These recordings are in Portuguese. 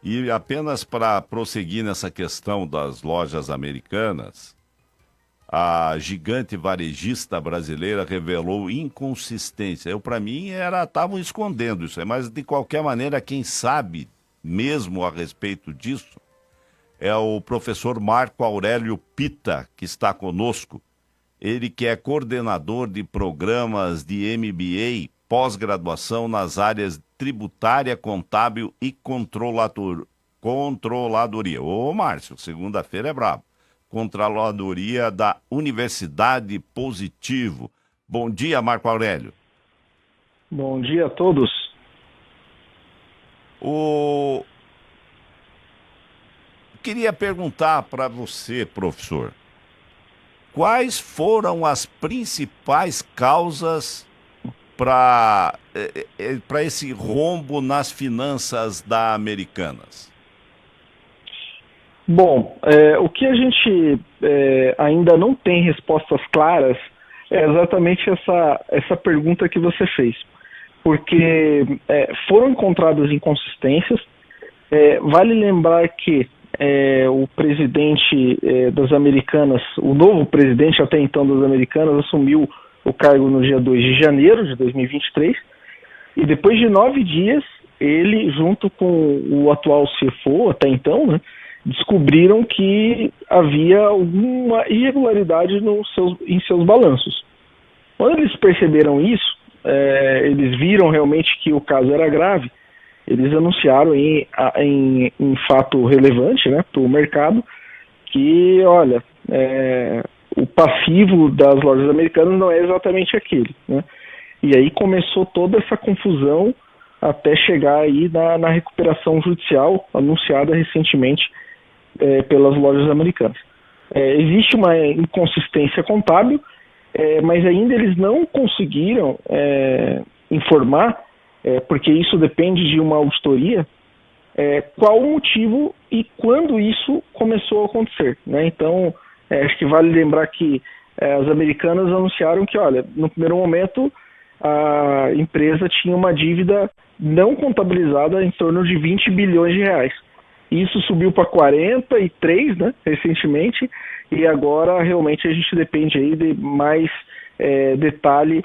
E apenas para prosseguir nessa questão das lojas americanas, a gigante varejista brasileira revelou inconsistência. Para mim, estavam escondendo isso, mas de qualquer maneira, quem sabe mesmo a respeito disso é o professor Marco Aurélio Pita, que está conosco. Ele que é coordenador de programas de MBA, pós-graduação nas áreas tributária, contábil e controladoria. Ô, Márcio, segunda-feira é brabo. Controladoria da Universidade Positivo. Bom dia, Marco Aurélio. Bom dia a todos. Queria perguntar para você, professor, quais foram as principais causas para esse rombo nas finanças da Americanas? Bom, o que a gente ainda não tem respostas claras é exatamente essa pergunta que você fez. Porque foram encontradas inconsistências. Vale lembrar que o presidente das Americanas, o novo presidente até então das Americanas, assumiu o cargo no dia 2 de janeiro de 2023, e depois de 9 dias, ele, junto com o atual CFO, até então, né, descobriram que havia alguma irregularidade em seus balanços. Quando eles perceberam isso, eles viram realmente que o caso era grave, eles anunciaram em fato relevante, né, para o mercado, que, olha, o passivo das lojas americanas não é exatamente aquele, né? E aí começou toda essa confusão até chegar aí na recuperação judicial anunciada recentemente pelas lojas americanas. Existe uma inconsistência contábil, mas ainda eles não conseguiram informar, porque isso depende de uma auditoria, qual o motivo e quando isso começou a acontecer, né? Então, acho que vale lembrar que as americanas anunciaram que, olha, no primeiro momento a empresa tinha uma dívida não contabilizada em torno de 20 bilhões de reais. Isso subiu para 43, né, recentemente, e agora realmente a gente depende aí de mais detalhe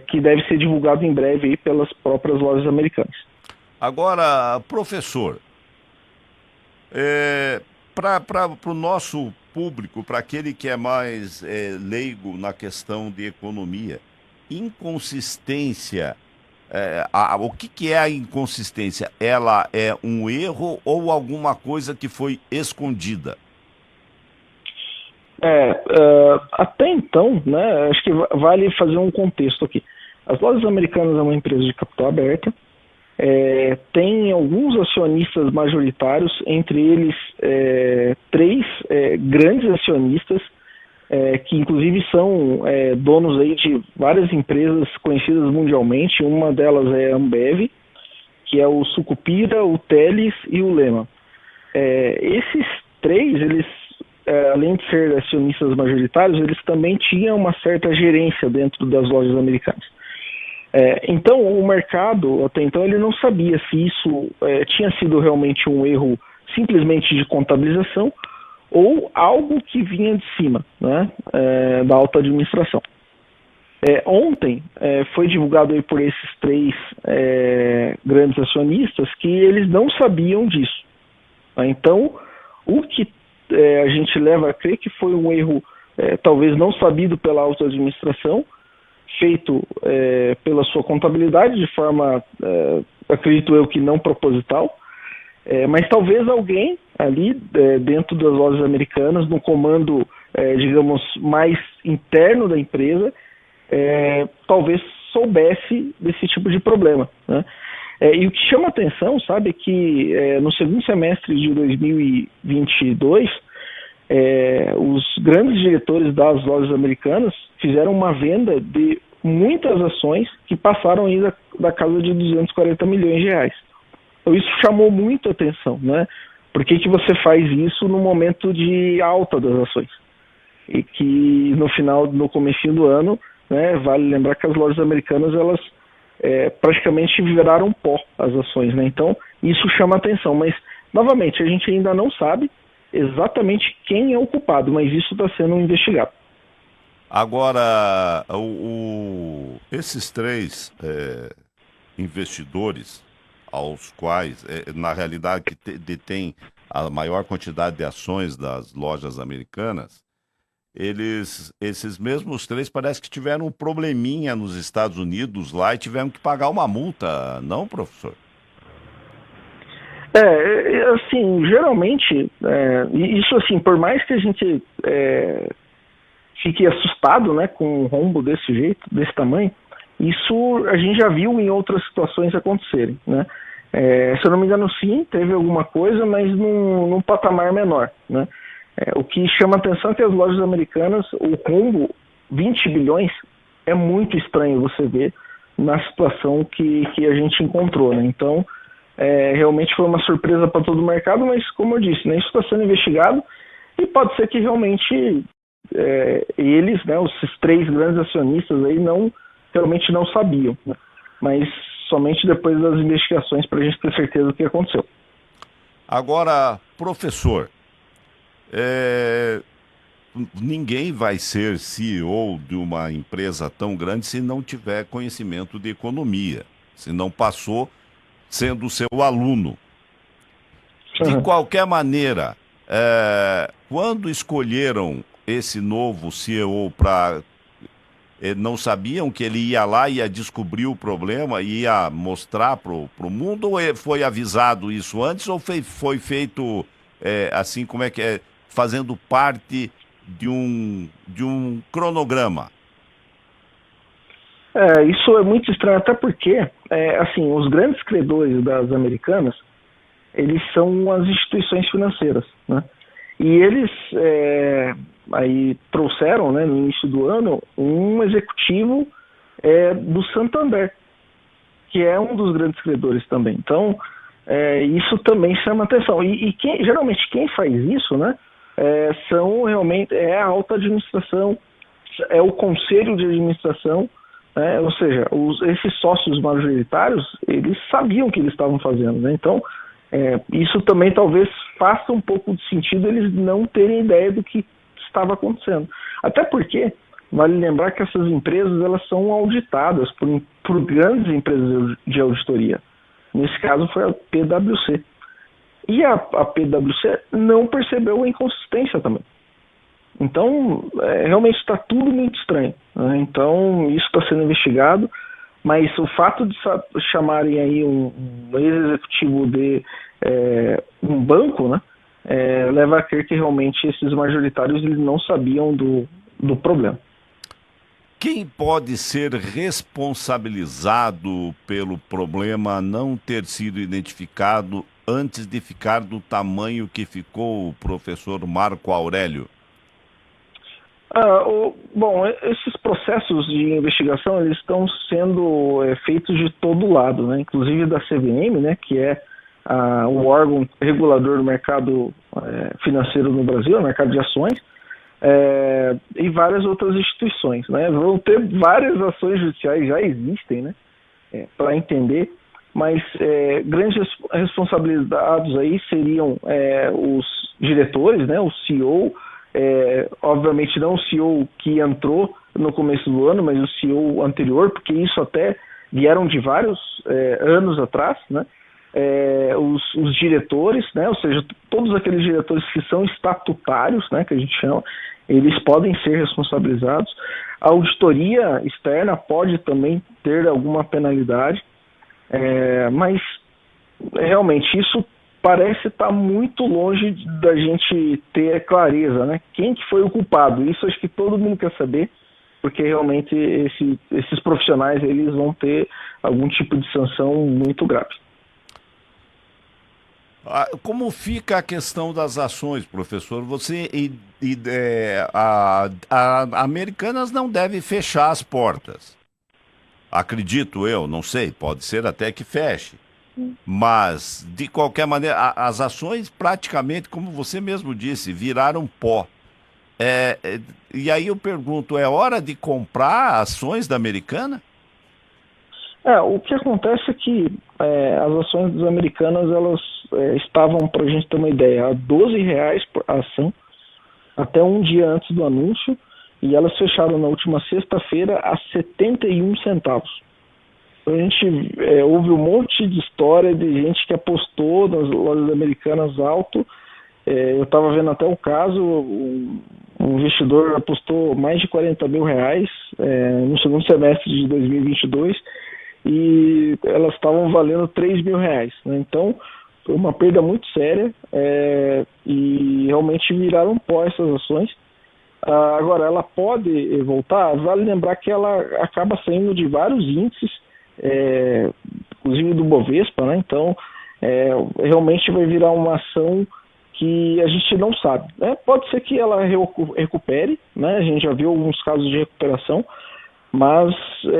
que deve ser divulgado em breve aí pelas próprias lojas americanas. Agora, professor, para o nosso público, para aquele que é mais leigo na questão de economia, inconsistência, o que é a inconsistência? Ela é um erro ou alguma coisa que foi escondida? Até então, né, acho que vale fazer um contexto aqui. As lojas americanas é uma empresa de capital aberta, tem alguns acionistas majoritários, entre eles 3 grandes acionistas, que inclusive são donos aí de várias empresas conhecidas mundialmente. Uma delas é a Ambev, que é o Sucupira, o Teles e o Lema. Esses 3, eles, além de ser acionistas majoritários, eles também tinham uma certa gerência dentro das lojas americanas. Então, o mercado, até então, ele não sabia se isso tinha sido realmente um erro simplesmente de contabilização ou algo que vinha de cima, né, da alta administração. Ontem foi divulgado aí por esses 3 grandes acionistas que eles não sabiam disso. Então, o que a gente leva a crer que foi um erro talvez não sabido pela alta administração, feito pela sua contabilidade de forma, acredito eu, que não proposital, mas talvez alguém ali dentro das lojas americanas, no comando, digamos, mais interno da empresa, talvez soubesse desse tipo de problema, né? E o que chama atenção, sabe, é que no segundo semestre de 2022, os grandes diretores das lojas americanas fizeram uma venda de muitas ações que passaram ainda da casa de 240 milhões de reais. Então isso chamou muito a atenção, né? Por que você faz isso no momento de alta das ações? E que no comecinho do ano, né, vale lembrar que as lojas americanas, elas praticamente viraram pó as ações, né? Então, isso chama atenção, mas, novamente, a gente ainda não sabe exatamente quem é o culpado, mas isso está sendo investigado. Agora, esses três investidores, aos quais, na realidade, que detêm a maior quantidade de ações das lojas americanas, esses mesmos três parece que tiveram um probleminha nos Estados Unidos lá e tiveram que pagar uma multa, não, professor? Assim, geralmente, isso assim, por mais que a gente fique assustado, né, com um rombo desse jeito, desse tamanho, isso a gente já viu em outras situações acontecerem, né? Se eu não me engano, sim, teve alguma coisa, mas num patamar menor, né? O que chama atenção é que as lojas americanas, o rombo, 20 bilhões, é muito estranho você ver na situação que a gente encontrou, né? Então, realmente foi uma surpresa para todo o mercado, mas como eu disse, né, isso está sendo investigado e pode ser que realmente eles, né, esses três grandes acionistas aí realmente não sabiam, né? Mas somente depois das investigações para a gente ter certeza do que aconteceu. Agora, professor, ninguém vai ser CEO de uma empresa tão grande se não tiver conhecimento de economia, se não passou sendo seu aluno. De qualquer maneira, quando escolheram esse novo CEO para... não sabiam que ele ia lá, ia descobrir o problema, ia mostrar para o mundo, ou foi avisado isso antes, ou foi feito assim, como é que é, fazendo parte de um cronograma? Isso é muito estranho, até porque, assim, os grandes credores das americanas, eles são as instituições financeiras, né? E eles aí trouxeram, né, no início do ano, um executivo do Santander, que é um dos grandes credores também. Então, isso também chama atenção. E geralmente quem faz isso, né, são realmente a alta administração, é o conselho de administração, ou seja, esses sócios majoritários, eles sabiam o que eles estavam fazendo, né? Então, isso também talvez faça um pouco de sentido eles não terem ideia do que estava acontecendo. Até porque, vale lembrar que essas empresas elas são auditadas por grandes empresas de auditoria. Nesse caso foi a PwC. E a PwC não percebeu a inconsistência também. Então, realmente está tudo muito estranho, né? Então, isso está sendo investigado, mas o fato de chamarem aí um ex-executivo de um banco, né, leva a crer que realmente esses majoritários eles não sabiam do problema. Quem pode ser responsabilizado pelo problema não ter sido identificado antes de ficar do tamanho que ficou o professor Marco Aurélio? Bom, esses processos de investigação eles estão sendo feitos de todo lado, né? Inclusive da CVM, né, que é o órgão regulador do mercado financeiro no Brasil, o mercado de ações, e várias outras instituições, né? Vão ter várias ações judiciais, já existem, né, para entender, mas grandes responsabilizados aí seriam os diretores, né, o CEO, obviamente não o CEO que entrou no começo do ano, mas o CEO anterior, porque isso até vieram de vários anos atrás, né? Os diretores, né? Ou seja, todos aqueles diretores que são estatutários, né, que a gente chama, eles podem ser responsabilizados. A auditoria externa pode também ter alguma penalidade, mas realmente isso parece estar muito longe da gente ter clareza, né? Quem que foi o culpado? Isso acho que todo mundo quer saber, porque realmente esses profissionais eles vão ter algum tipo de sanção muito grave. Como fica a questão das ações, professor? Você a Americanas não deve fechar as portas. Acredito eu, não sei, pode ser até que feche. Mas, de qualquer maneira, as ações praticamente, como você mesmo disse, viraram pó. E aí eu pergunto, é hora de comprar ações da Americana? O que acontece é que as ações das americanas, elas estavam, para a gente ter uma ideia, a R$ 12 por ação, até um dia antes do anúncio, e elas fecharam na última sexta-feira a 71 centavos. Então a gente houve um monte de história de gente que apostou nas lojas americanas alto. Eu estava vendo até um caso, um investidor apostou mais de R$ 40 mil no segundo semestre de 2022 e elas estavam valendo R$ 3 mil, né? Então foi uma perda muito séria e realmente viraram pó essas ações. Agora, ela pode voltar. Vale lembrar que ela acaba saindo de vários índices, inclusive do Bovespa, né? Então realmente vai virar uma ação que a gente não sabe, né? Pode ser que ela recupere, né? A gente já viu alguns casos de recuperação, mas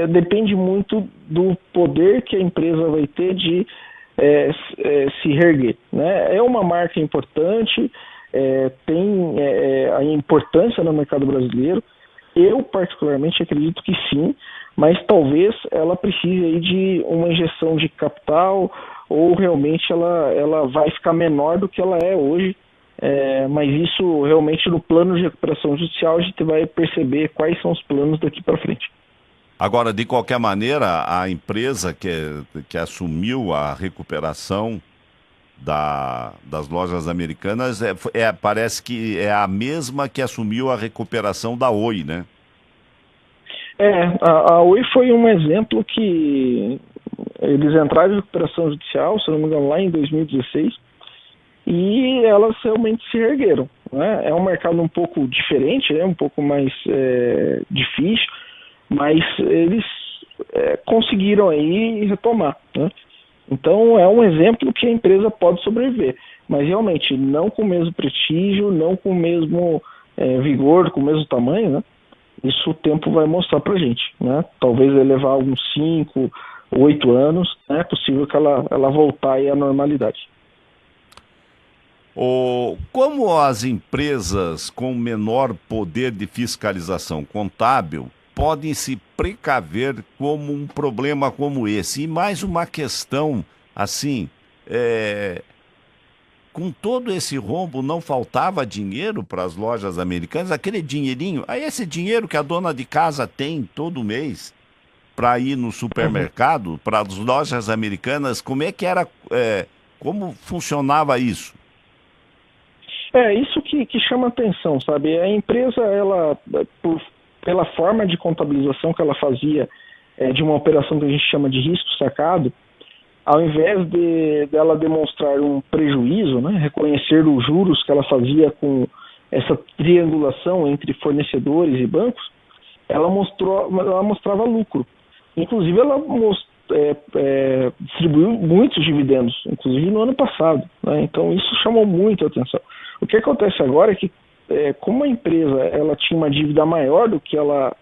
depende muito do poder que a empresa vai ter de se reerguer, né? É uma marca importante, tem a importância no mercado brasileiro. Eu particularmente acredito que sim, mas talvez ela precise aí de uma injeção de capital, ou realmente ela vai ficar menor do que ela é hoje, mas isso realmente no plano de recuperação judicial a gente vai perceber quais são os planos daqui para frente. Agora, de qualquer maneira, a empresa que assumiu a recuperação das lojas americanas parece que é a mesma que assumiu a recuperação da Oi, né? A Oi foi um exemplo que eles entraram em recuperação judicial, se não me engano, lá em 2016, e elas realmente se ergueram, né? É um mercado um pouco diferente, né? Um pouco mais difícil, mas eles conseguiram aí retomar, né? Então é um exemplo que a empresa pode sobreviver, mas realmente não com o mesmo prestígio, não com o mesmo vigor, com o mesmo tamanho, né? Isso o tempo vai mostrar pra gente, né? Talvez vai levar uns 5, 8 anos, né? É possível que ela voltar aí à normalidade. Como as empresas com menor poder de fiscalização contábil podem se precaver como um problema como esse? E mais uma questão, assim, com todo esse rombo, não faltava dinheiro para as lojas americanas? Aquele dinheirinho, esse dinheiro que a dona de casa tem todo mês para ir no supermercado, para as lojas americanas, como é que era, como funcionava isso? Isso que chama atenção, sabe? A empresa, ela, pela forma de contabilização que ela fazia de uma operação que a gente chama de risco sacado, ao invés dela demonstrar um prejuízo, né, reconhecer os juros que ela fazia com essa triangulação entre fornecedores e bancos, ela mostrava lucro. Inclusive, ela distribuiu muitos dividendos, inclusive no ano passado, né? Então, isso chamou muito a atenção. O que acontece agora é que, como a empresa ela tinha uma dívida maior do que ela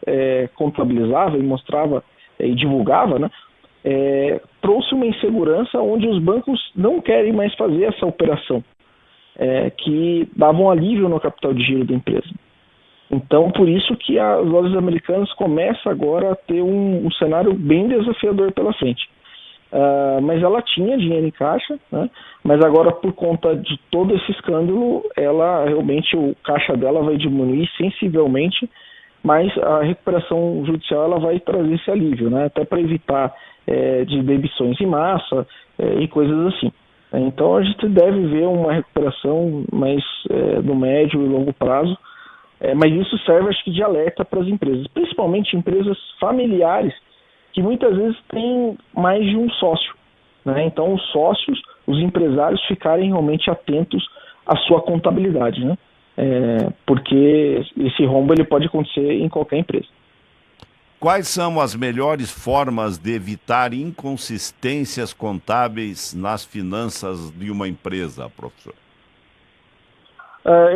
contabilizava e mostrava e divulgava, né? Trouxe uma insegurança onde os bancos não querem mais fazer essa operação, que dava um alívio no capital de giro da empresa. Então, por isso que as lojas americanas começam agora a ter um cenário bem desafiador pela frente. Mas ela tinha dinheiro em caixa, né? Mas agora, por conta de todo esse escândalo, realmente o caixa dela vai diminuir sensivelmente, mas a recuperação judicial ela vai trazer esse alívio, né? Até para evitar de demissões em massa e coisas assim. Então a gente deve ver uma recuperação mais no médio e longo prazo, mas isso serve, acho que, de alerta para as empresas, principalmente empresas familiares, que muitas vezes têm mais de um sócio, né? Então os sócios, os empresários ficarem realmente atentos à sua contabilidade, né? Porque esse rombo ele pode acontecer em qualquer empresa. Quais são as melhores formas de evitar inconsistências contábeis nas finanças de uma empresa, professor?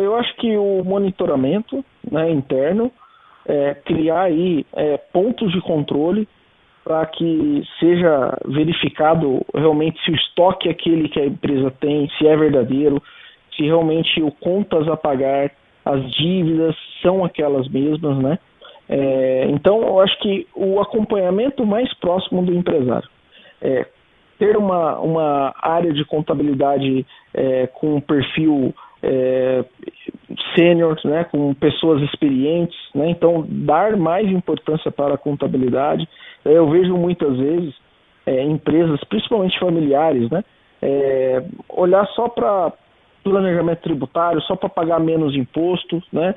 Eu acho que o monitoramento, né, interno, criar aí pontos de controle para que seja verificado realmente se o estoque aquele que a empresa tem, se é verdadeiro, se realmente o contas a pagar, as dívidas são aquelas mesmas, né? Então, eu acho que o acompanhamento mais próximo do empresário, ter uma área de contabilidade com um perfil sênior, né, com pessoas experientes, né, então dar mais importância para a contabilidade. Eu vejo muitas vezes empresas, principalmente familiares, né, olhar só para planejamento tributário, só para pagar menos imposto, né,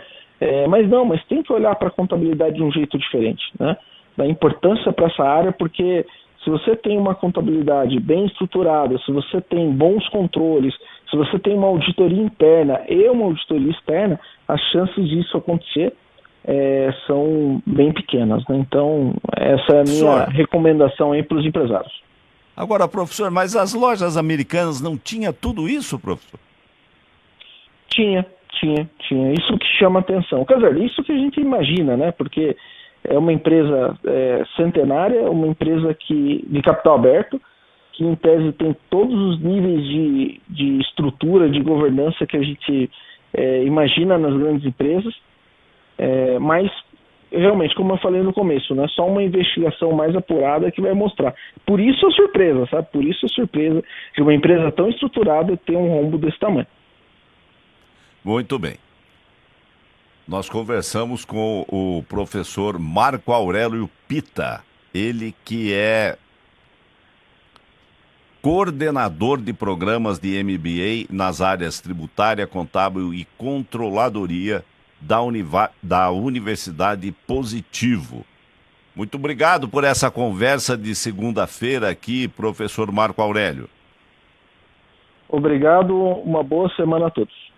mas tem que olhar para a contabilidade de um jeito diferente, né, dar importância para essa área, porque se você tem uma contabilidade bem estruturada, se você tem bons controles, se você tem uma auditoria interna e uma auditoria externa, as chances disso acontecer são bem pequenas, né? Então, essa é a minha recomendação aí para os empresários. Agora, professor, mas as lojas americanas não tinham tudo isso, professor? Tinha. Isso que chama atenção. Quer dizer, isso que a gente imagina, né? Porque é uma empresa centenária, uma empresa de capital aberto, que em tese tem todos os níveis de estrutura, de governança que a gente imagina nas grandes empresas, mas realmente, como eu falei no começo, né, só uma investigação mais apurada que vai mostrar. Por isso a surpresa, sabe? Por isso a surpresa de uma empresa tão estruturada ter um rombo desse tamanho. Muito bem. Nós conversamos com o professor Marco Aurélio Pita, ele que é coordenador de programas de MBA nas áreas tributária, contábil e controladoria da Universidade Positivo. Muito obrigado por essa conversa de segunda-feira aqui, professor Marco Aurélio. Obrigado, uma boa semana a todos.